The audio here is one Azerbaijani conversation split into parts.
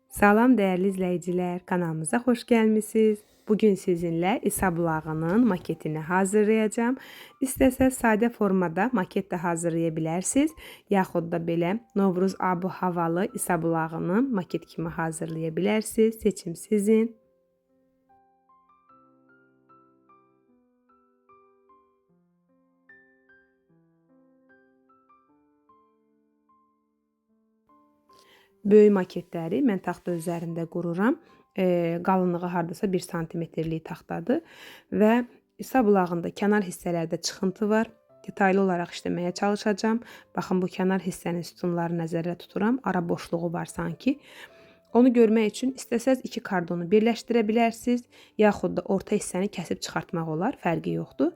Salam dəyərli izləyicilər, kanalımıza xoş gəlmisiniz. Bugün sizinlə İsa bulağının maketini hazırlayacağım. İstəsəz sadə formada maket də hazırlaya bilərsiniz, yaxud da belə Novruz abu havalı İsa bulağının maket kimi hazırlaya bilərsiniz. Seçim sizin. Böyük maketləri mən taxta üzərində qururam. Qalınlığı hardasa 1 santimetrlik taxtadır və İsa bulağında kənar hissələrdə çıxıntı var. Detaylı olaraq işləməyə çalışacağam. Baxın, bu kənar hissənin sütunları nəzərdə tuturam. Ara boşluğu var sanki. Onu görmək üçün istəsəz 2 kardonu birləşdirə bilərsiniz, yaxud da orta hissəni kəsib çıxartmaq olar, fərqi yoxdur.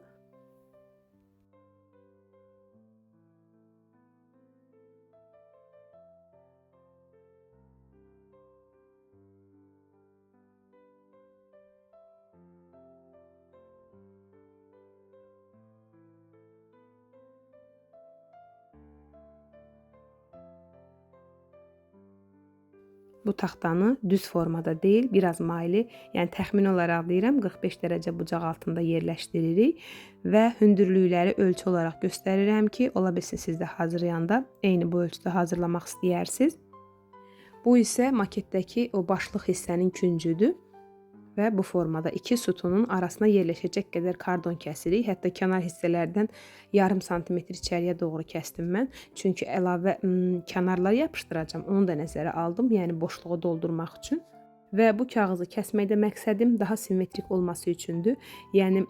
Bu taxtanı düz formada deyil, biraz maylı, yəni təxmin olaraq deyirəm 45 dərəcə bucaq altında yerləşdiririk və hündürlükləri ölçü olaraq göstərirəm ki, ola bilsin siz də hazırlayanda eyni bu ölçüdə hazırlamaq istəyirsiniz. Bu isə maketdəki o başlıq hissənin küncüdür və bu formada 2 sütunun arasına yerləşəcək qədər kardon kəsirik. Hətta kənar hissələrdən yarım santimetr içəriyə doğru kəsdim mən. Çünki əlavə kənarlara yapışdıracağam. Onu da nəzərə aldım, yəni boşluğu doldurmaq üçün. Və bu kağızı kəsməkdə məqsədim daha simmetrik olması üçündür. Yəni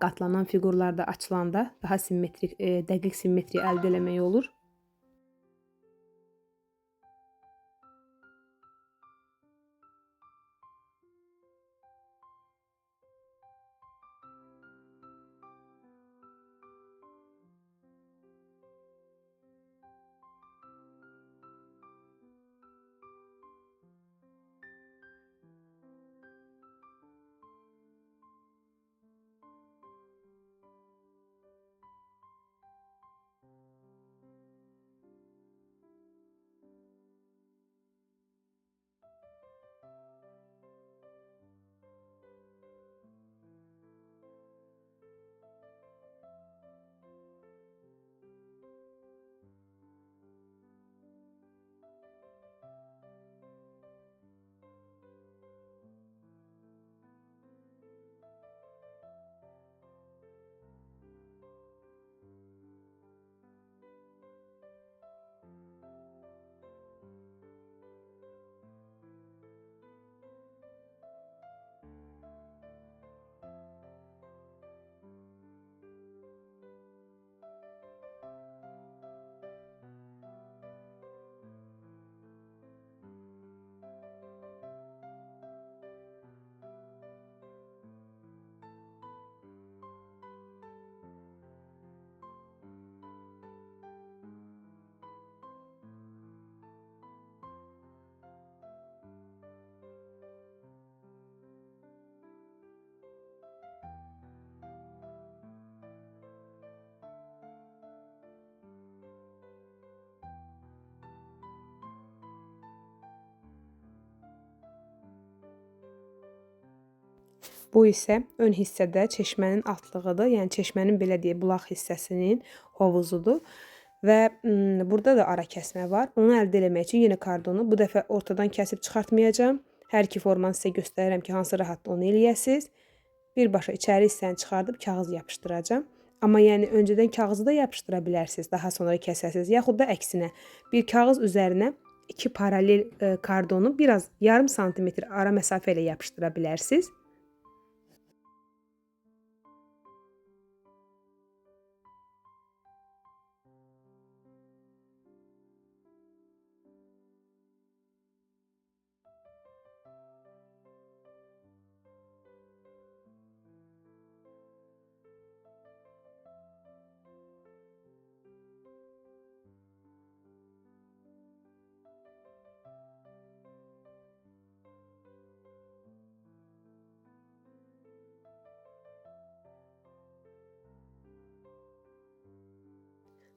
qatlanan fiqurlarda açılanda daha simmetrik, dəqiq simmetriya əldə etmək olur. Bu isə ön hissədə çeşmənin altlığıdır. Yəni çeşmənin belə deyək bulaq hissəsinin hovuzudur. Və burada da ara kəsmə var. Onu əldə etmək üçün yenə kardonu bu dəfə ortadan kəsib çıxartmayacağam. Hər iki formanı sizə göstərirəm ki, hansı rahat onu eləyəsiniz. Birbaşa içəri hissəni çıxardıb kağız yapışdıracağam. Amma yəni öncədən kağızı da yapışdıra bilərsiniz, daha sonra kəsəsiniz, yaxud da əksinə. Bir kağız üzərinə 2 paralel kardonu biraz yarım santimetr ara məsafə ilə yapışdıra bilərsiniz.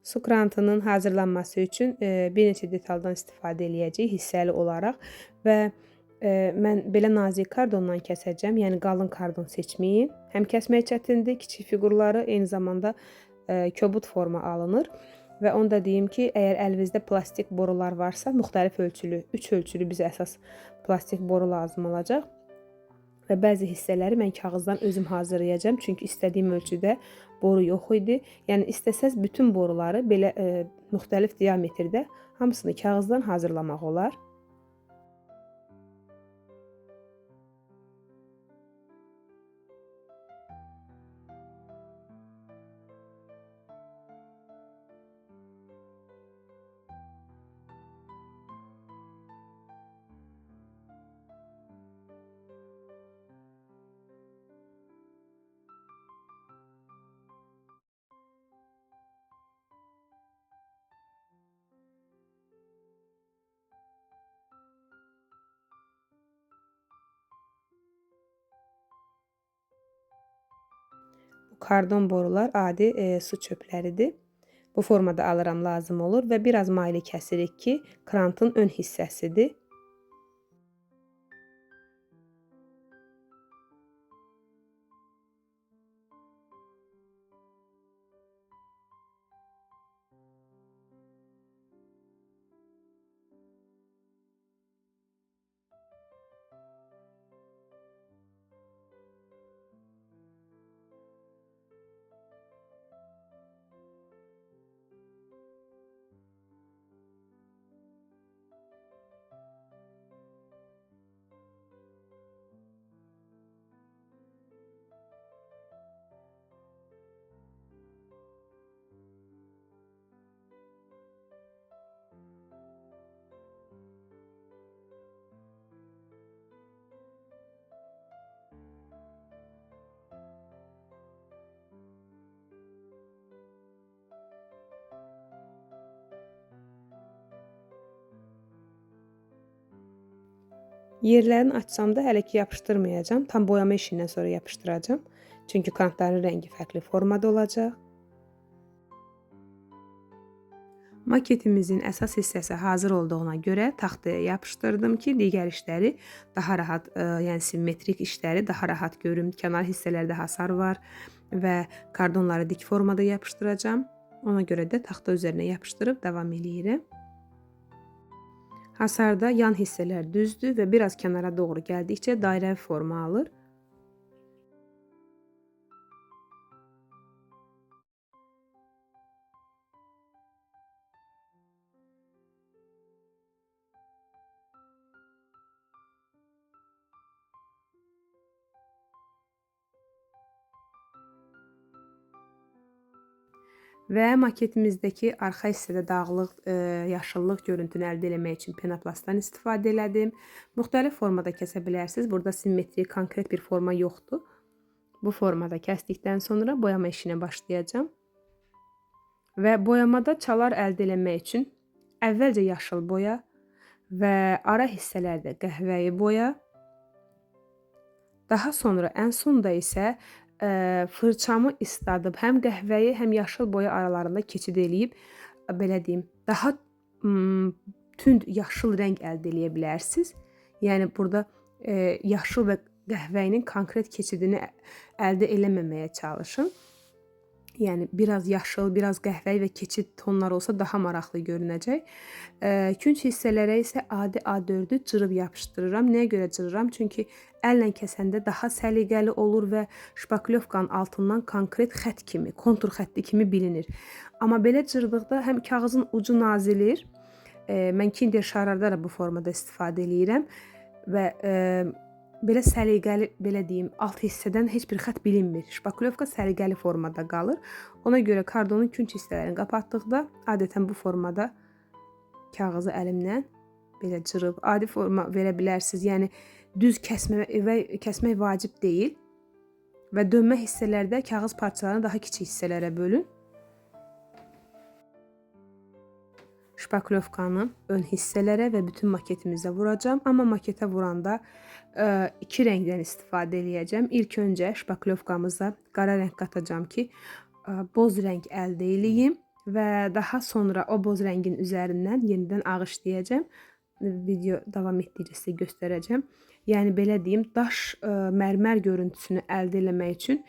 Su krantının hazırlanması üçün bir neçə detaldan istifadə eləyəcəyik hissəli olaraq və mən belə nazik kardondan kəsəcəm, yəni qalın kardon seçməyin. Həm kəsmək çətindir, kiçik fiqurları, eyni zamanda kobud forma alınır. Və onu da deyim ki, əgər əlinizdə plastik borular varsa, müxtəlif ölçülü, 3 ölçülü bizə əsas plastik boru lazım olacaq. Və bəzi hissələri mən kağızdan özüm hazırlayacağım. Çünki istədiyim ölçüdə boru yox idi. Yəni istəsəz bütün boruları belə müxtəlif diametrdə hamısını kağızdan hazırlamaq olar. Bu kardon borular adi su çöpləridir. Bu formada alıram lazım olur və biraz maylı kəsirik ki, krantın ön hissəsidir. Yerlərini açsam da hələ ki yapışdırmayacağım. Tam boyama işindən sonra yapışdıracağım. Çünki krantların rəngi fərqli formada olacaq. Maketimizin əsas hissəsi hazır olduğuna görə taxtaya yapışdırdım ki, digər işləri daha rahat, yəni simmetrik işləri daha rahat görüm. Kənar hissələrdə hasar var və kardonları dik formada yapışdıracağım. Ona görə də taxta üzərinə yapışdırıb davam eləyirəm. Hasarda yan hissələr düzdür və biraz kənara doğru gəldikcə dairəvi forma alır. Və maketimizdəki arxa hissədə dağlıq, yaşıllıq görüntünü əldə etmək üçün penoplastdan istifadə elədim. Müxtəlif formada kəsə bilərsiniz. Burada simmetrik, konkret bir forma yoxdur. Bu formada kəsdikdən sonra boyama işinə başlayacağım. Və boyamada çalar əldə etmək üçün əvvəlcə yaşıl boya və ara hissələrdə qəhvəyi boya, daha sonra ən sonda isə fırçamı isladıb həm qəhvəyi, həm yaşıl boya aralarında keçid eləyib, belə deyim, daha tünd yaşıl rəng əldə edə bilərsiniz. Yəni burada yaşıl və qəhvəyinin konkret keçidini əldə eləməməyə çalışın. Yəni biraz yaşıl, biraz qəhvəyi və keçid tonları olsa daha maraqlı görünəcək. Künc hissələrə isə adi A4-ü cırıb yapışdırıram. Nəyə görə cırıram? Çünki əllə kəsəndə daha səliqəli olur və şpaklyovkanın altından konkret xətt kimi, kontur xətti kimi bilinir. Amma belə cırdıqda həm kağızın ucu nazilir. Mən Kinder şarlarda da bu formada istifadə eləyirəm və belə səliqəli, belə deyim, alt hissədən heç bir xətt bilinmir. Şpaklyovka səliqəli formada qalır. Ona görə kardonun künc hissələrini qapatdıqda adətən bu formada kağızı əlimlə belə cırıb adi forma verə bilərsiniz. Yəni düz kəsmək vacib deyil. Və dönmə hissələrdə kağız parçalarını daha kiçik hissələrə bölün. Şpaklyovkanı ön hissələrə və bütün maketimizə vuracağım. Amma maketə vuranda iki rəngdən istifadə eləyəcəm. İlk öncə şpaklyovkamıza qara rəng qatacağım ki, boz rəng əldə eləyim və daha sonra o boz rəngin üzərindən yenidən ağ işləyəcəm. Video davam etdikcə sizə göstərəcəm. Yəni belə deyim, daş mərmər görüntüsünü əldə etmək üçün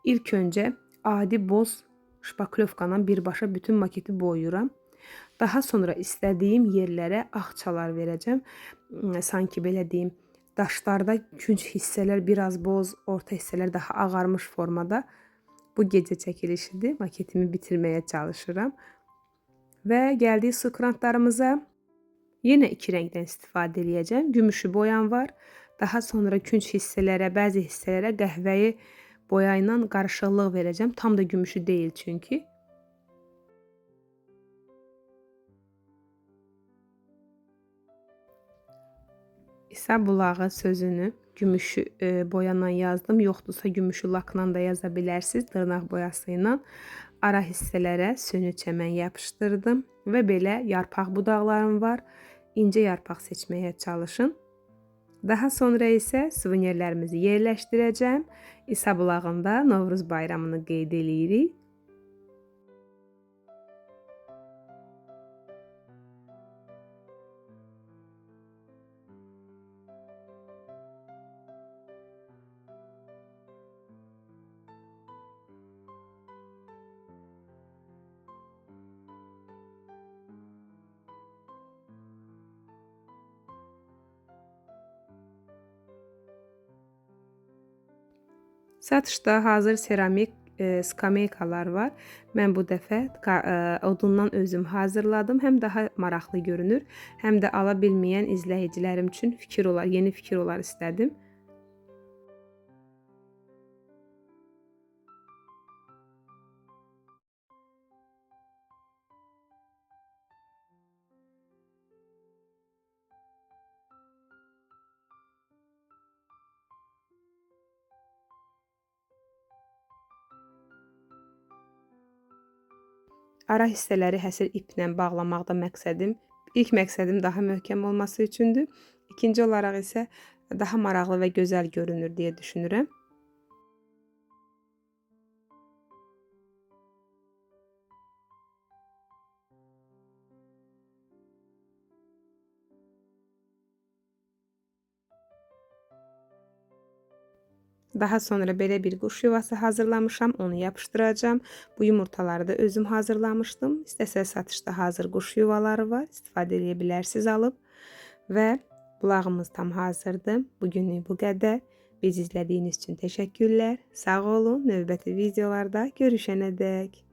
ilk öncə adi boz şpaklovkanla birbaşa bütün maketi boyuram. Daha sonra istədiyim yerlərə ağçalar verəcəm. Sanki belə deyim, daşlarda künc hissələr biraz boz, orta hissələr daha ağarmış formada. Bu gecə çəkilişidir. Maketimi bitirməyə çalışıram. Və gəldik su krantlarımıza. Yenə iki rəngdən istifadə edəcəm. Gümüşü boyam var. Daha sonra künc hissələrə, bəzi hissələrə qəhvəyi boya ilə qarışıqlıq verəcəm. Tam da gümüşü deyil çünki. İsa bulağı sözünü gümüşü boyanla yazdım. Yoxdursa gümüşü lakla da yaza bilərsiniz. Dırnaq boyası ilə ara hissələrə sönü çəmən yapışdırdım. Və belə yarpaq budaqlarım var. İncə yarpaq seçməyə çalışın. Daha sonra isə suvenirlərimizi yerləşdirəcəm. İsa bulağında Novruz bayramını qeyd edirik. Satışda hazır seramik skameykalar var. Mən bu dəfə odundan özüm hazırladım. Həm daha maraqlı görünür, həm də ala bilməyən izləyicilərim üçün yeni fikir olar istədim. Ara hissələri həsir iplə bağlamaqda ilk məqsədim daha möhkəm olması üçündür. İkinci olaraq isə daha maraqlı və gözəl görünür deyə düşünürəm. Daha sonra belə bir quş yuvası hazırlamışam, onu yapışdıracağım. Bu yumurtaları da özüm hazırlamışdım. İstəsəz satışda hazır quş yuvaları var, istifadə edə bilərsiniz alıb. Və bulağımız tam hazırdır. Bugünlük bu qədər. Bizi izlədiyiniz üçün təşəkkürlər. Sağ olun. Növbəti videolarda görüşənədək.